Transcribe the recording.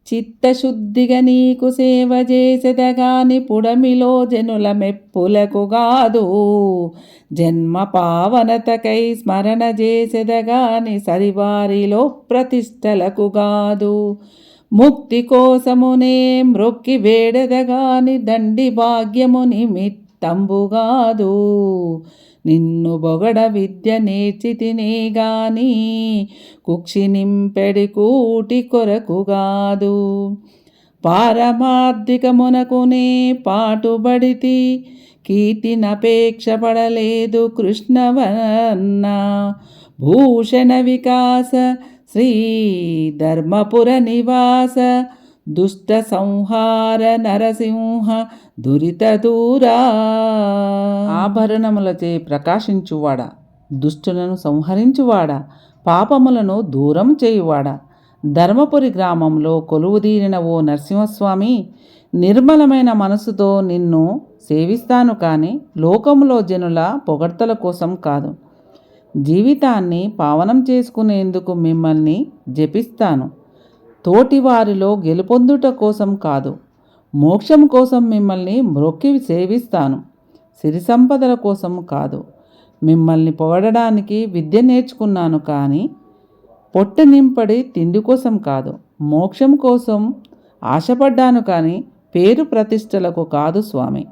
చిత్తశుద్ధిగా నీకు సేవ చేసెదగాని పుడమిలో జనుల మెప్పులకు గాదు. జన్మ పావనతకై స్మరణ చేసెదగాని సరివారిలో ప్రతిష్టలకు గాదు. ముక్తి కోసమునే మ్రొక్కి వేడెదగాని దండి భాగ్యము నిమిత్తంబుగాదు. నిన్ను బొగడ విద్య నేర్చితినే గాని కుక్షి నింపెడి కూటి కొరకుగాదు. పారమార్థికమునకునే పాటుబడితి కీర్తినపేక్ష పడలేదు కృష్ణవర్ణ. భూషణ వికాస శ్రీ ధర్మపుర నివాస దుష్ట సంహార నరసింహ దురిత దూరా. ఆభరణములచే ప్రకాశించువాడా, దుష్టులను సంహరించువాడా, పాపములను దూరం చేయువాడా, ధర్మపురి గ్రామంలో కొలువుదీరిన ఓ నరసింహస్వామి, నిర్మలమైన మనసుతో నిన్ను సేవిస్తాను కానీ లోకములో జనుల పొగడ్తల కోసం కాదు. జీవితాన్ని పావనం చేసుకునేందుకు మిమ్మల్ని జపిస్తాను. తోటివారిలో గెలుపొందుట కోసం కాదు, మోక్షం కోసం మిమ్మల్ని మ్రొక్కి సేవిస్తాను. సిరి సంపదల కోసం కాదు, మిమ్మల్ని పొగడడానికి విద్య నేర్చుకున్నాను కానీ పొట్ట నింపడి తిండి కోసం కాదు. మోక్షం కోసం ఆశపడ్డాను కానీ పేరు ప్రతిష్టలకు కాదు స్వామి.